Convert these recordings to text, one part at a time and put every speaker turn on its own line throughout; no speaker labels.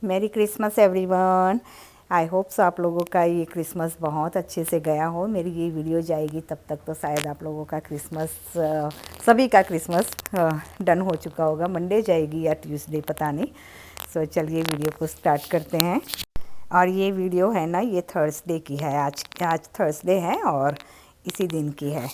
Merry Christmas everyone. I hope so आप लोगों का ये क्रिसमस बहुत अच्छे से गया हो। मेरी ये वीडियो जाएगी तब तक तो शायद आप लोगों का क्रिसमस सभी का क्रिसमस डन हो चुका होगा। मंडे जाएगी या ट्यूसडे पता नहीं। सो चलिए वीडियो को स्टार्ट करते हैं। और ये वीडियो है ना, ये थर्सडे की है। आज थर्सडे है और इसी दिन की है,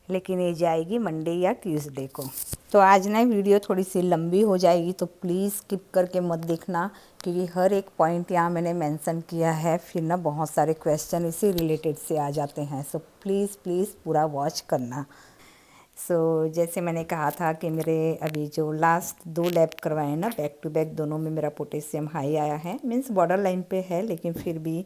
लेकिन ये जाएगी मंडे या ट्यूसडे को। तो आज ना वीडियो थोड़ी सी लंबी हो जाएगी, तो प्लीज़ स्किप करके मत देखना, क्योंकि हर एक पॉइंट यहाँ मैंने मेंशन किया है। फिर ना बहुत सारे क्वेश्चन इसी रिलेटेड से आ जाते हैं। सो प्लीज़ प्लीज़ पूरा वॉच करना। जैसे मैंने कहा था कि मेरे अभी जो लास्ट 2 लैब करवाए ना, बैक टू बैक दोनों में मेरा पोटेशियम हाई आया है। मीन्स बॉर्डर लाइन पे है, लेकिन फिर भी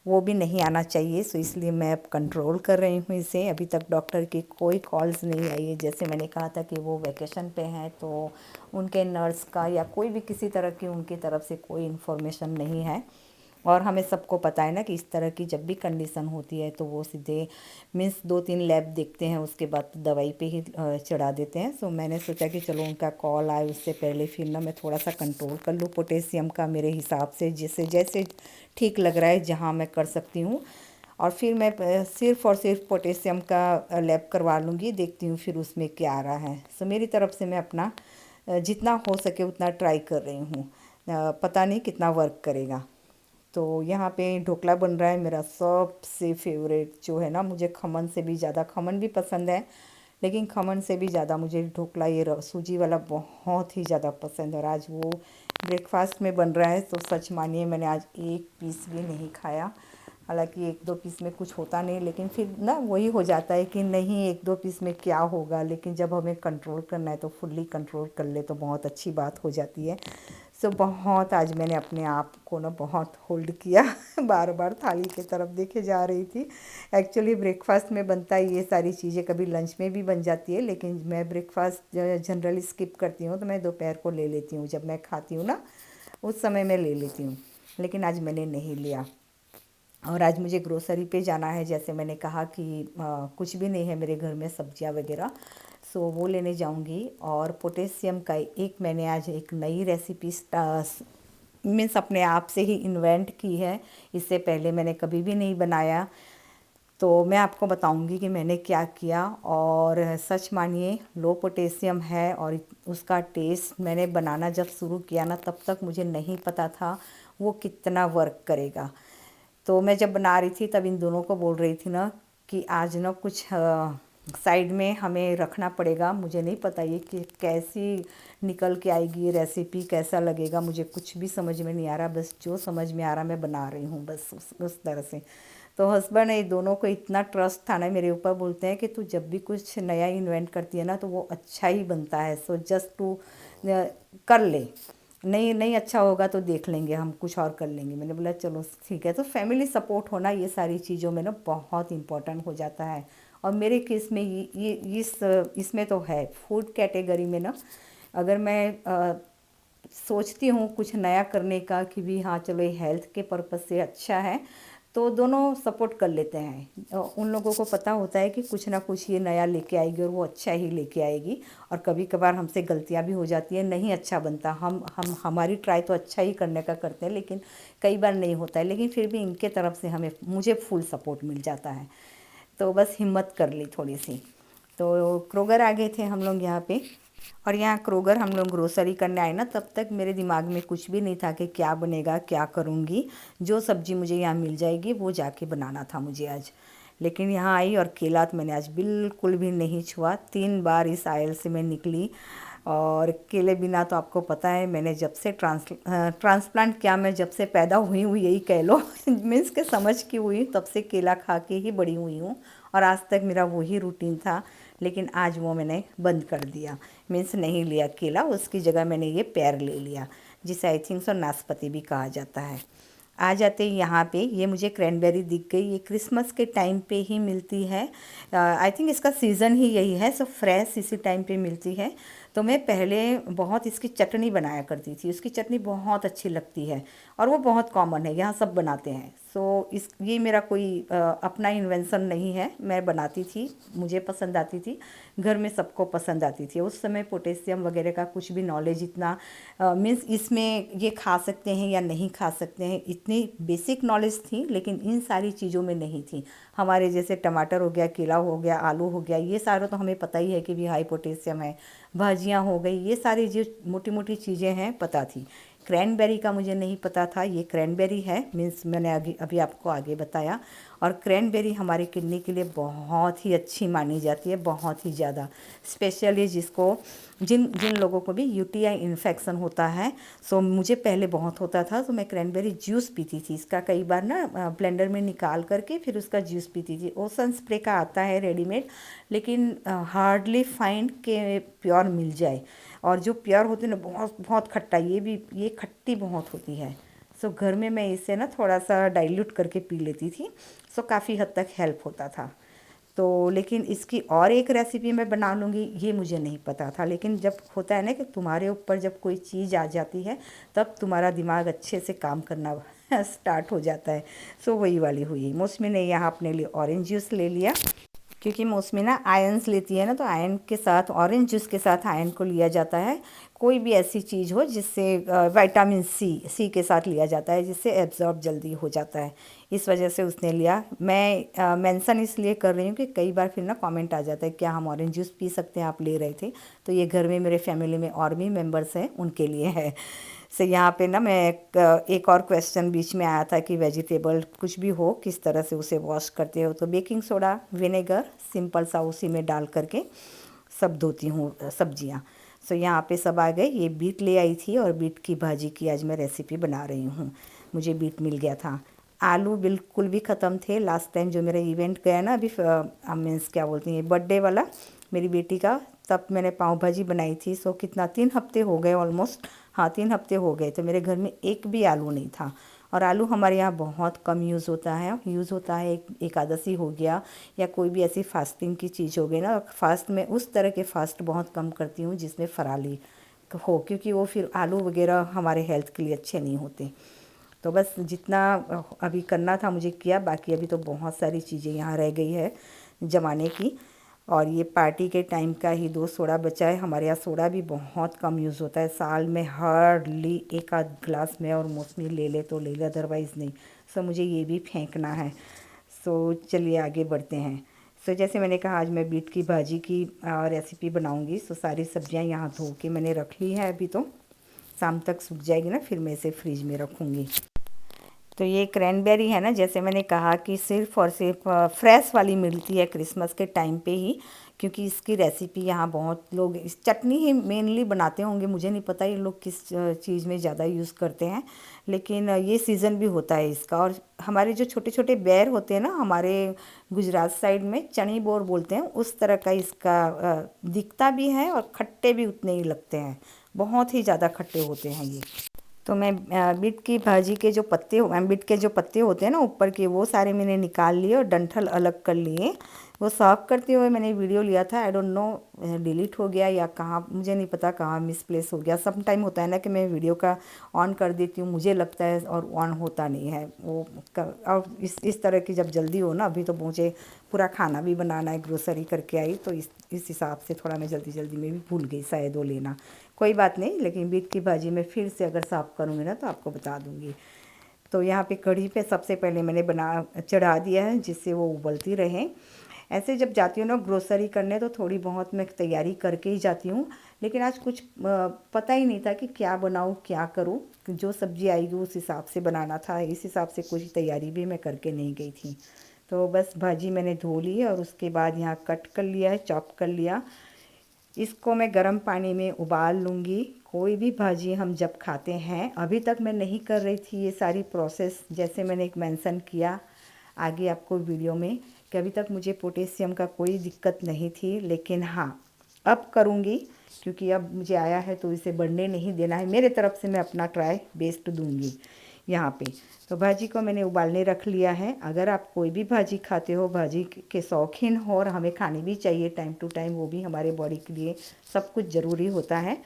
वो भी नहीं आना चाहिए। सो इसलिए मैं अब कंट्रोल कर रही हूँ इसे। अभी तक डॉक्टर की कोई कॉल्स नहीं आई है। जैसे मैंने कहा था कि वो वैकेशन पे हैं, तो उनके नर्स का या कोई भी किसी तरह की उनकी तरफ से कोई इन्फॉर्मेशन नहीं है। और हमें सबको पता है ना कि इस तरह की जब भी कंडीशन होती है तो वो सीधे मीन्स 2-3 लैब देखते हैं, उसके बाद दवाई पे ही चढ़ा देते हैं। सो मैंने सोचा कि चलो उनका कॉल आए उससे पहले फिर ना मैं थोड़ा सा कंट्रोल कर लूँ पोटेशियम का, मेरे हिसाब से जैसे जैसे ठीक लग रहा है जहाँ मैं कर सकती हूँ। और फिर मैं सिर्फ़ और सिर्फ पोटेशियम का लैब करवा लूँगी, देखती हूँ फिर उसमें क्या आ रहा है। सो मेरी तरफ से मैं अपना जितना हो सके उतना ट्राई कर रही हूँ। पता नहीं कितना वर्क करेगा। तो यहाँ पे ढोकला बन रहा है, मेरा सबसे फेवरेट जो है ना। मुझे खमन से भी ज़्यादा, खमन भी पसंद है, लेकिन खमन से भी ज़्यादा मुझे ढोकला ये सूजी वाला बहुत ही ज़्यादा पसंद है। और आज वो ब्रेकफास्ट में बन रहा है, तो सच मानिए मैंने आज एक पीस भी नहीं खाया। हालांकि 1-2 पीस में कुछ होता नहीं, लेकिन फिर ना वही हो जाता है कि नहीं 1-2 पीस में क्या होगा। लेकिन जब हमें कंट्रोल करना है तो फुल्ली कंट्रोल कर ले तो बहुत अच्छी बात हो जाती है। बहुत आज मैंने अपने आप को ना बहुत होल्ड किया बार बार थाली की तरफ देखे जा रही थी। एक्चुअली ब्रेकफास्ट में बनता है ये सारी चीज़ें, कभी लंच में भी बन जाती है, लेकिन मैं ब्रेकफास्ट जनरली स्किप करती हूँ। तो मैं दोपहर को ले लेती हूँ, जब मैं खाती हूँ ना उस समय मैं ले लेती हूँ, लेकिन आज मैंने नहीं लिया। और आज मुझे ग्रोसरी पे जाना है। जैसे मैंने कहा कि कुछ भी नहीं है मेरे घर में सब्जियां वगैरह, सो वो लेने जाऊंगी। और पोटेशियम का एक मैंने आज एक नई रेसिपी मीन्स अपने आप से ही इन्वेंट की है। इससे पहले मैंने कभी भी नहीं बनाया, तो मैं आपको बताऊंगी कि मैंने क्या किया। और सच मानिए लो पोटेशियम है, और उसका टेस्ट मैंने बनाना जब शुरू किया ना, तब तक मुझे नहीं पता था वो कितना वर्क करेगा। तो मैं जब बना रही थी तब इन दोनों को बोल रही थी ना कि आज ना कुछ साइड में हमें रखना पड़ेगा। मुझे नहीं पता ये कि कैसी निकल के आएगी ये रेसिपी, कैसा लगेगा, मुझे कुछ भी समझ में नहीं आ रहा। बस जो समझ में आ रहा मैं बना रही हूँ, बस उस तरह से। तो हस्बैंड ये दोनों को इतना ट्रस्ट था ना मेरे ऊपर, बोलते हैं कि तू जब भी कुछ नया इन्वेंट करती है ना तो वो अच्छा ही बनता है। सो जस्ट टू कर ले, नहीं नहीं अच्छा होगा तो देख लेंगे, हम कुछ और कर लेंगे। मैंने बोला चलो ठीक है। तो फैमिली सपोर्ट होना ये सारी चीज़ों में ना बहुत इम्पोर्टेंट हो जाता है। और मेरे केस में ये इसमें तो है फूड कैटेगरी में ना। अगर मैं सोचती हूँ कुछ नया करने का कि भी हाँ चलो ये हेल्थ के पर्पज़ से अच्छा है, तो दोनों सपोर्ट कर लेते हैं। उन लोगों को पता होता है कि कुछ ना कुछ ये नया लेके आएगी और वो अच्छा ही लेके आएगी। और कभी कभार हमसे गलतियां भी हो जाती हैं, नहीं अच्छा बनता। हम हमारी ट्राई तो अच्छा ही करने का करते हैं, लेकिन कई बार नहीं होता है। लेकिन फिर भी इनके तरफ से मुझे फुल सपोर्ट मिल जाता है। तो बस हिम्मत कर ली थोड़ी सी। तो क्रोगर आ गए थे हम लोग यहाँ पे। और यहाँ क्रोगर हम लोग ग्रोसरी करने आए ना, तब तक मेरे दिमाग में कुछ भी नहीं था कि क्या बनेगा, क्या करूँगी। जो सब्ज़ी मुझे यहाँ मिल जाएगी वो जाके बनाना था मुझे आज। लेकिन यहाँ आई और केला तो मैंने आज बिल्कुल भी नहीं छुआ। 3 बार इस आयल से मैं निकली। और केले बिना तो आपको पता है, मैंने जब से ट्रांसप्लांट किया, मैं जब से पैदा हुई हूँ यही कह लो मीन्स के समझ की हुई तब से केला खा के ही बड़ी हुई हूँ। और आज तक मेरा वही रूटीन था, लेकिन आज वो मैंने बंद कर दिया। मीन्स नहीं लिया केला, उसकी जगह मैंने ये पेयर ले लिया, जिसे आई थिंक सो नाशपाती भी कहा जाता है। आ जाते यहाँ पे ये मुझे क्रैनबेरी दिख गई। ये क्रिसमस के टाइम पे ही मिलती है। आई थिंक इसका सीज़न ही यही है, सो फ्रेश इसी टाइम पे मिलती है। तो मैं पहले बहुत इसकी चटनी बनाया करती थी, उसकी चटनी बहुत अच्छी लगती है और वो बहुत कॉमन है, यहाँ सब बनाते हैं। सो ये मेरा कोई अपना इन्वेंशन नहीं है, मैं बनाती थी, मुझे पसंद आती थी, घर में सबको पसंद आती थी। उस समय पोटेशियम वगैरह का कुछ भी नॉलेज इतना मीन्स इसमें ये खा सकते हैं या नहीं खा सकते हैं, इतनी बेसिक नॉलेज थी, लेकिन इन सारी चीज़ों में नहीं थी। हमारे जैसे टमाटर हो गया, केला हो गया, आलू हो गया, ये सारा तो हमें पता ही है कि भी हाई पोटेशियम है। भाजियाँ हो गई, ये सारी जो मोटी मोटी चीज़ें हैं पता थी। क्रैनबेरी का मुझे नहीं पता था, ये क्रैनबेरी है, मीन्स मैंने अभी आपको आगे बताया। और क्रैनबेरी हमारे किडनी के लिए बहुत ही अच्छी मानी जाती है, बहुत ही ज़्यादा, स्पेशली जिन जिन लोगों को भी यूटीआई इन्फेक्शन होता है। सो मुझे पहले बहुत होता था, तो मैं क्रैनबेरी जूस पीती थी, इसका कई बार ना ब्लेंडर में निकाल करके फिर उसका जूस पीती थी। ओसन स्प्रे का आता है रेडीमेड, लेकिन हार्डली फाइंड के प्योर मिल जाए, और जो प्योर होती है ना बहुत बहुत खट्टा, ये खट्टी बहुत होती है। सो घर में मैं इसे ना थोड़ा सा डाइल्यूट करके पी लेती थी, सो काफ़ी हद तक हेल्प होता था। तो लेकिन इसकी और एक रेसिपी मैं बना लूँगी, ये मुझे नहीं पता था। लेकिन जब होता है ना कि तुम्हारे ऊपर जब कोई चीज़ आ जाती है, तब तुम्हारा दिमाग अच्छे से काम करना स्टार्ट हो जाता है। सो वही वाली हुई। मौसमी ने यहाँ अपने लिए ऑरेंज जूस ले लिया, क्योंकि मौसमी ना आयंस लेती है ना, तो आयन के साथ ऑरेंज जूस के साथ आयन को लिया जाता है। कोई भी ऐसी चीज़ हो जिससे विटामिन सी के साथ लिया जाता है, जिससे एब्जॉर्ब जल्दी हो जाता है, इस वजह से उसने लिया। मैं मेंशन इसलिए कर रही हूँ कि कई बार फिर ना कमेंट आ जाता है क्या हम ऑरेंज जूस पी सकते हैं, आप ले रहे थे। तो ये घर में मेरे फैमिली में और भी मेंबर्स हैं, उनके लिए है। से यहाँ पे ना मैं एक और क्वेश्चन बीच में आया था कि वेजिटेबल कुछ भी हो किस तरह से उसे वॉश करते हो। तो बेकिंग सोडा, विनेगर सिंपल सा उसी में डाल करके सब धोती हूँ सब्जियाँ। सो यहाँ पे सब आ गए। ये बीट ले आई थी और बीट की भाजी की आज मैं रेसिपी बना रही हूँ। मुझे बीट मिल गया था। आलू बिल्कुल भी ख़त्म थे। लास्ट टाइम जो मेरा इवेंट गया ना, अभी मीन्स क्या बोलती हैं, बर्थडे वाला मेरी बेटी का, तब मैंने पाव भाजी बनाई थी। सो कितना 3 हफ्ते हो गए ऑलमोस्ट, हाँ 3 हफ्ते हो गए। तो मेरे घर में एक भी आलू नहीं था। और आलू हमारे यहाँ बहुत कम यूज़ होता है। एकादशी हो गया या कोई भी ऐसी फास्टिंग की चीज़ हो गई ना, फास्ट में उस तरह के फास्ट बहुत कम करती हूँ जिसमें फराली हो, क्योंकि वो फिर आलू वगैरह हमारे हेल्थ के लिए अच्छे नहीं होते। तो बस जितना अभी करना था मुझे किया, बाकी अभी तो बहुत सारी चीज़ें यहाँ रह गई है जमाने की। और ये पार्टी के टाइम का ही 2 सोडा बचा है। हमारे यहाँ सोडा भी बहुत कम यूज़ होता है, साल में हार्डली एक आध ग्लास में, और मौसमी ले ले तो ले ले, अदरवाइज़ नहीं। सो मुझे ये भी फेंकना है। सो चलिए आगे बढ़ते हैं। सो जैसे मैंने कहा आज मैं बीट की भाजी की रेसिपी बनाऊंगी। सो सारी सब्जियां यहाँ धो के मैंने रख ली है, अभी तो शाम तक सूख जाएगी ना, फिर मैं इसे फ्रिज में रखूँगी। तो ये क्रैनबेरी है ना, जैसे मैंने कहा कि सिर्फ़ और सिर्फ फ्रेश वाली मिलती है क्रिसमस के टाइम पे ही, क्योंकि इसकी रेसिपी यहाँ बहुत लोग इस चटनी ही मेनली बनाते होंगे। मुझे नहीं पता ये लोग किस चीज़ में ज़्यादा यूज़ करते हैं, लेकिन ये सीज़न भी होता है इसका। और हमारे जो छोटे छोटे बेर होते हैं ना, हमारे गुजरात साइड में चनी बोर बोलते हैं, उस तरह का इसका दिखता भी है, और खट्टे भी उतने ही लगते हैं, बहुत ही ज़्यादा खट्टे होते हैं ये। तो मैं बीट की भाजी के जो बीट के जो पत्ते होते हैं ना ऊपर के, वो सारे मैंने निकाल लिए और डंठल अलग कर लिए। वो साफ़ करते हुए मैंने वीडियो लिया था, आई डोंट नो डिलीट हो गया या कहाँ, मुझे नहीं पता कहाँ मिसप्लेस हो गया। सम टाइम होता है ना कि मैं वीडियो का ऑन कर देती हूँ, मुझे लगता है, और ऑन होता नहीं है वो। और इस तरह की जब जल्दी हो ना, अभी तो मुझे पूरा खाना भी बनाना है, ग्रोसरी करके आई, तो इस हिसाब से थोड़ा मैं जल्दी जल्दी में भी भूल गई शायद वो लेना। कोई बात नहीं, लेकिन बीट की भाजी में फिर से अगर साफ़ करूँगी ना तो आपको बता दूँगी। तो यहाँ पे कढ़ी पे सबसे पहले मैंने चढ़ा दिया है, जिससे वो उबलती रहे। ऐसे जब जाती हूँ ना ग्रोसरी करने, तो थोड़ी बहुत मैं तैयारी करके ही जाती हूँ, लेकिन आज कुछ पता ही नहीं था कि क्या बनाऊँ क्या करूँ। जो सब्ज़ी आएगी उस हिसाब से बनाना था, इस हिसाब से कुछ तैयारी भी मैं करके नहीं गई थी। तो बस भाजी मैंने धो ली और उसके बाद यहाँ कट कर लिया है, चॉप कर लिया। इसको मैं गर्म पानी में उबाल लूँगी। कोई भी भाजी हम जब खाते हैं, अभी तक मैं नहीं कर रही थी ये सारी प्रोसेस, जैसे मैंने एक मेंशन किया आगे आपको वीडियो में, कि अभी तक मुझे पोटेशियम का कोई दिक्कत नहीं थी, लेकिन हाँ अब करूँगी, क्योंकि अब मुझे आया है तो इसे बढ़ने नहीं देना है। मेरे तरफ से मैं अपना ट्राई बेस्ट दूँगी यहाँ पे। तो भाजी को मैंने उबालने रख लिया है। अगर आप कोई भी भाजी खाते हो, भाजी के शौकीन हो, और हमें खानी भी चाहिए टाइम टू टाइम, वो भी हमारे बॉडी के लिए सब कुछ ज़रूरी होता है।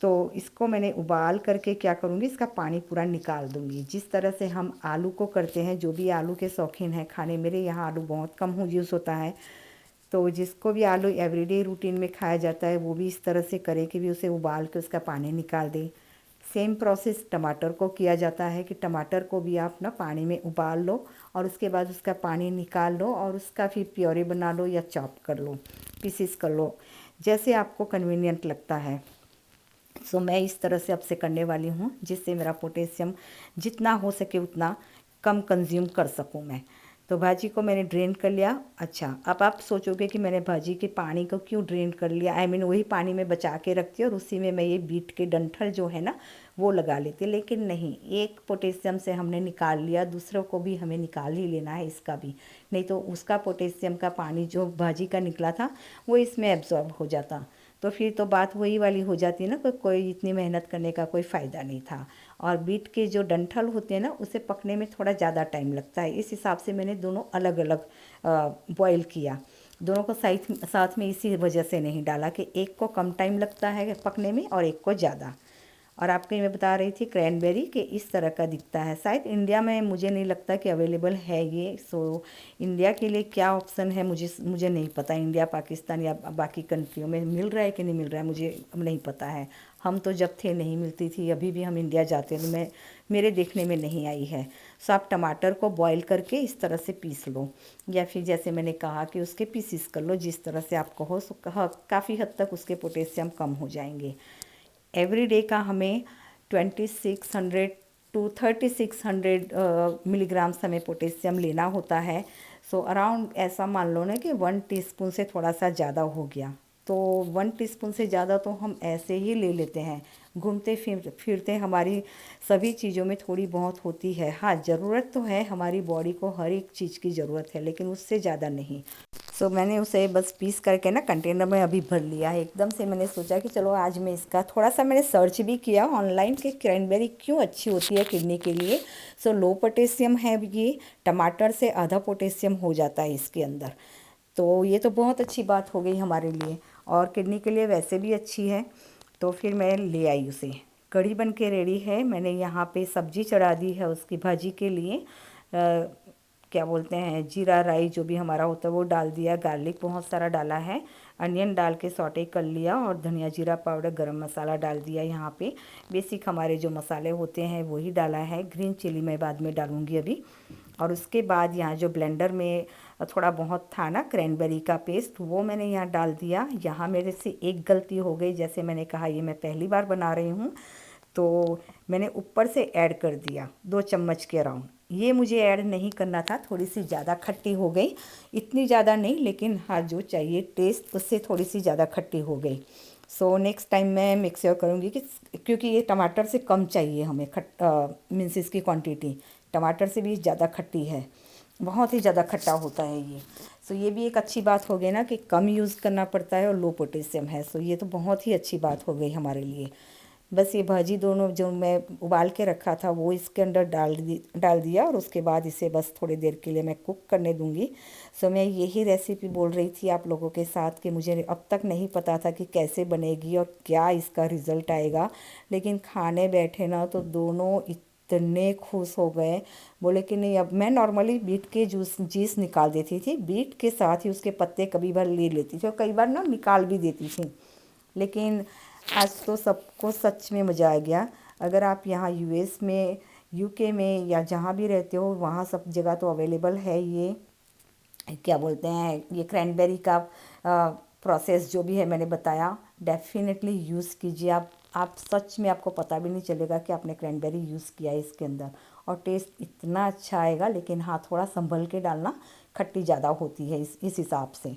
तो इसको मैंने उबाल करके क्या करूँगी, इसका पानी पूरा निकाल दूँगी। जिस तरह से हम आलू को करते हैं, जो भी आलू के शौकीन हैं खाने, मेरे यहाँ आलू बहुत कम यूज़ होता है, तो जिसको भी आलू एवरीडे रूटीन में खाया जाता है वो भी इस तरह से करे कि भी उसे उबाल के उसका पानी निकाल दे। सेम प्रोसेस टमाटर को किया जाता है कि टमाटर को भी आप ना पानी में उबाल लो और उसके बाद उसका पानी निकाल लो और उसका फिर प्योरी बना लो या चॉप कर लो, पीसेस कर लो, जैसे आपको कन्वीनियंट लगता है। सो मैं इस तरह से अब से करने वाली हूँ, जिससे मेरा पोटेशियम जितना हो सके उतना कम कंज्यूम कर सकूँ मैं। तो भाजी को मैंने ड्रेन कर लिया। अच्छा, अब आप सोचोगे कि मैंने भाजी के पानी को क्यों ड्रेन कर लिया, आई मीन वही पानी में बचा के रखती हूँ और उसी में मैं ये बीट के डंठल जो है ना वो लगा लेती, लेकिन नहीं, एक पोटेशियम से हमने निकाल लिया, दूसरों को भी हमें निकाल ही लेना है इसका भी, नहीं तो उसका पोटेशियम का पानी जो भाजी का निकला था वो इसमें एब्जॉर्ब हो जाता, तो फिर तो बात वही वाली हो जाती है ना, कोई इतनी मेहनत करने का कोई फ़ायदा नहीं था। और बीट के जो डंठल होते हैं ना उसे पकने में थोड़ा ज़्यादा टाइम लगता है, इस हिसाब से मैंने दोनों अलग अलग बॉईल किया, दोनों को साथ में इसी वजह से नहीं डाला कि एक को कम टाइम लगता है पकने में और एक को ज़्यादा। और आपको मैं बता रही थी क्रैनबेरी कि इस तरह का दिखता है, शायद इंडिया में मुझे नहीं लगता कि अवेलेबल है ये। सो इंडिया के लिए क्या ऑप्शन है मुझे नहीं पता, इंडिया पाकिस्तान या बाकी कंट्रियों में मिल रहा है कि नहीं मिल रहा है मुझे नहीं पता है। हम तो जब थे नहीं मिलती थी, अभी भी हम इंडिया जाते हैं मेरे देखने में नहीं आई है। सो आप टमाटर को बॉईल करके इस तरह से पीस लो, या फिर जैसे मैंने कहा कि उसके पीसीस कर लो, जिस तरह से आप कहो। काफ़ी हद तक उसके पोटेशियम कम हो जाएंगे। एवरी डे का हमें 2600 टू 3600 मिलीग्राम्स हमें पोटेशियम लेना होता है। सो अराउंड ऐसा मान लो ना कि 1 टीस्पून से थोड़ा सा ज़्यादा हो गया, तो 1 टीस्पून से ज़्यादा तो हम ऐसे ही ले लेते हैं, घूमते फिरते हमारी सभी चीज़ों में थोड़ी बहुत होती है। हाँ, ज़रूरत तो है, हमारी बॉडी को हर एक चीज़ की ज़रूरत है, लेकिन उससे ज़्यादा नहीं। सो मैंने उसे बस पीस करके ना कंटेनर में अभी भर लिया है। एकदम से मैंने सोचा कि चलो आज मैं इसका थोड़ा सा मैंने सर्च भी किया ऑनलाइन कि क्रैनबेरी क्यों अच्छी होती है किडनी के लिए। सो लो पोटेशियम है ये, टमाटर से आधा पोटेशियम हो जाता है इसके अंदर, तो ये तो बहुत अच्छी बात हो गई हमारे लिए, और किडनी के लिए वैसे भी अच्छी है। तो फिर मैं ले आई उसे, कढ़ी बन के रेडी है। मैंने यहाँ पे सब्जी चढ़ा दी है उसकी भाजी के लिए, क्या बोलते हैं, जीरा राई जो भी हमारा होता है वो डाल दिया, गार्लिक बहुत सारा डाला है, अनियन डाल के सौटे कर लिया, और धनिया जीरा पाउडर गरम मसाला डाल दिया। यहाँ पे बेसिक हमारे जो मसाले होते हैं वही डाला है, ग्रीन चिली मैं बाद में डालूँगी अभी। और उसके बाद यहाँ जो ब्लेंडर में थोड़ा बहुत था ना क्रैनबेरी का पेस्ट, वो मैंने यहाँ डाल दिया। यहाँ मेरे से एक गलती हो गई, जैसे मैंने कहा ये मैं पहली बार बना रही हूँ, तो मैंने ऊपर से ऐड कर दिया 2 चम्मच के अराउंड। ये मुझे ऐड नहीं करना था, थोड़ी सी ज़्यादा खट्टी हो गई, इतनी ज़्यादा नहीं, लेकिन हाँ जो चाहिए टेस्ट उससे थोड़ी सी ज़्यादा खट्टी हो गई। सो नेक्स्ट टाइम मैं मेक श्योर करूँगी कि, क्योंकि ये टमाटर से कम चाहिए हमें मीन्स इसकी क्वांटिटी टमाटर से भी ज़्यादा खट्टी है, बहुत ही ज़्यादा खट्टा होता है ये। सो ये भी एक अच्छी बात हो गई ना कि कम यूज़ करना पड़ता है और लो पोटेशियम है, सो ये तो बहुत ही अच्छी बात हो गई हमारे लिए। बस ये भाजी दोनों जो मैं उबाल के रखा था वो इसके अंदर डाल दिया, और उसके बाद इसे बस थोड़ी देर के लिए मैं कुक करने दूंगी। सो मैं यही रेसिपी बोल रही थी आप लोगों के साथ कि मुझे अब तक नहीं पता था कि कैसे बनेगी और क्या इसका रिज़ल्ट आएगा, लेकिन खाने बैठे ना तो दोनों इतने खुश हो गए, बोले कि नहीं। अब मैं नॉर्मली बीट के जूस निकाल देती थी, बीट के साथ ही उसके पत्ते कभी बार ले लेती थी और कई बार ना निकाल भी देती थी, लेकिन आज तो सबको सच में मज़ा आ गया। अगर आप यहाँ यूएस में, यूके में या जहाँ भी रहते हो, वहाँ सब जगह तो अवेलेबल है ये, क्या बोलते हैं, ये क्रैनबेरी का प्रोसेस जो भी है मैंने बताया, डेफिनेटली यूज़ कीजिए आप सच में आपको पता भी नहीं चलेगा कि आपने क्रैनबेरी यूज़ किया है इसके अंदर, और टेस्ट इतना अच्छा आएगा। लेकिन हाँ, थोड़ा संभल के डालना, खट्टी ज़्यादा होती है इस हिसाब से।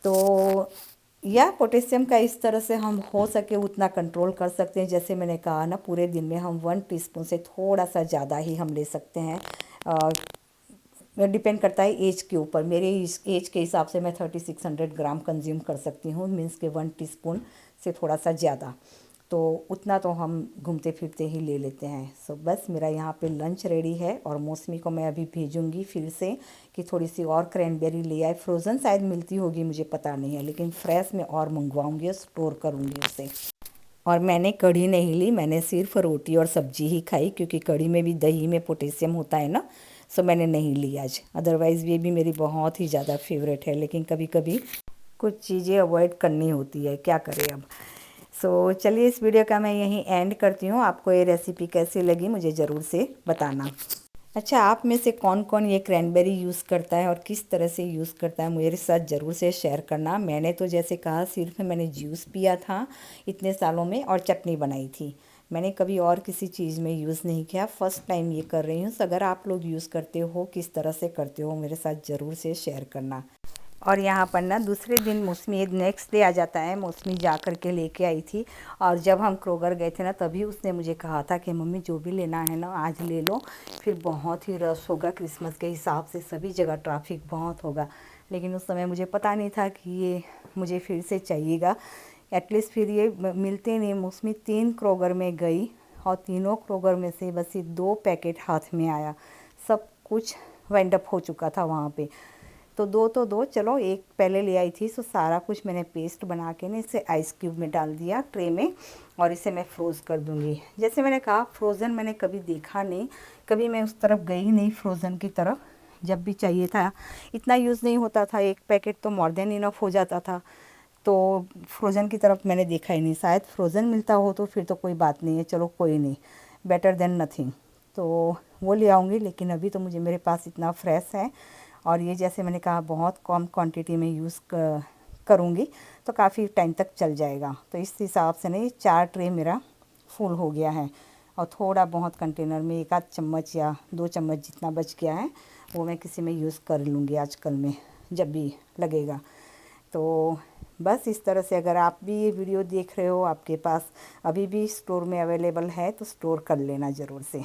तो या पोटेशियम का इस तरह से हम हो सके उतना कंट्रोल कर सकते हैं। जैसे मैंने कहा ना, पूरे दिन में हम 1 टीस्पून से थोड़ा सा ज़्यादा ही हम ले सकते हैं। डिपेंड करता है एज के ऊपर, मेरे एज के हिसाब से मैं 3600 ग्राम कंज्यूम कर सकती हूँ, मीन्स के 1 टीस्पून से थोड़ा सा ज़्यादा, तो उतना तो हम घूमते फिरते ही ले लेते हैं। सो बस मेरा यहाँ पे लंच रेडी है, और मौसमी को मैं अभी भेजूँगी फिर से कि थोड़ी सी और क्रैनबेरी ले आए। फ्रोज़न शायद मिलती होगी, मुझे पता नहीं है, लेकिन फ्रेश में और मंगवाऊँगी और स्टोर करूँगी उसे। और मैंने कढ़ी नहीं ली, मैंने सिर्फ रोटी और सब्जी ही खाई, क्योंकि कढ़ी में भी दही में पोटेशियम होता है ना, सो मैंने नहीं ली आज। अदरवाइज़ ये भी मेरी बहुत ही ज़्यादा फेवरेट है, लेकिन कभी कभी कुछ चीज़ें अवॉइड करनी होती है, क्या करें अब। सो चलिए इस वीडियो का मैं यहीं एंड करती हूँ। आपको ये रेसिपी कैसी लगी मुझे ज़रूर से बताना। अच्छा, आप में से कौन कौन ये क्रैनबेरी यूज़ करता है और किस तरह से यूज़ करता है मेरे साथ ज़रूर से शेयर करना। मैंने तो जैसे कहा सिर्फ मैंने जूस पिया था इतने सालों में और चटनी बनाई थी, मैंने कभी और किसी चीज़ में यूज़ नहीं किया, फ़र्स्ट टाइम ये कर रही हूँ। तो अगर आप लोग यूज़ करते हो, किस तरह से करते हो, मेरे साथ ज़रूर से शेयर करना। और यहाँ पर ना दूसरे दिन मौसमी नेक्स्ट डे आ जाता है, मौसमी जा कर के लेके आई थी। और जब हम क्रोगर गए थे ना, तभी उसने मुझे कहा था कि मम्मी जो भी लेना है ना आज ले लो, फिर बहुत ही रश होगा क्रिसमस के हिसाब से, सभी जगह ट्रैफिक बहुत होगा। लेकिन उस समय मुझे पता नहीं था कि ये मुझे फिर से चाहिएगा। एटलीस्ट फिर ये मिलते नहीं। मौसमी 3 क्रोगर में गई और तीनों क्रोगर में से बस ये 2 पैकेट हाथ में आया, सब कुछ वाइंड अप हो चुका था वहाँ पे। तो दो चलो, एक पहले ले आई थी, तो सारा कुछ मैंने पेस्ट बना के ना इसे आइस क्यूब में डाल दिया ट्रे में, और इसे मैं फ्रोज़ कर दूँगी। जैसे मैंने कहा फ्रोज़न मैंने कभी देखा नहीं, कभी मैं उस तरफ गई नहीं फ्रोज़न की तरफ। जब भी चाहिए था, इतना यूज़ नहीं होता था, एक पैकेट तो मोर देन इनफ हो जाता था, तो फ्रोज़न की तरफ मैंने देखा ही नहीं। शायद फ्रोज़न मिलता हो तो फिर तो कोई बात नहीं है, चलो कोई नहीं, बेटर देन नथिंग, तो वो ले आऊँगी। लेकिन अभी तो मुझे मेरे पास इतना फ्रेश है, और ये जैसे मैंने कहा बहुत कम क्वांटिटी में यूज़ करूँगी तो काफ़ी टाइम तक चल जाएगा। तो इस हिसाब से ना ये 4 ट्रे मेरा फुल हो गया है, और थोड़ा बहुत कंटेनर में 1 आध चम्मच या 2 चम्मच जितना बच गया है वो मैं किसी में यूज़ कर लूँगी आजकल में, जब भी लगेगा। तो बस इस तरह से अगर आप भी ये वीडियो देख रहे हो, आपके पास अभी भी स्टोर में अवेलेबल है, तो स्टोर कर लेना ज़रूर से।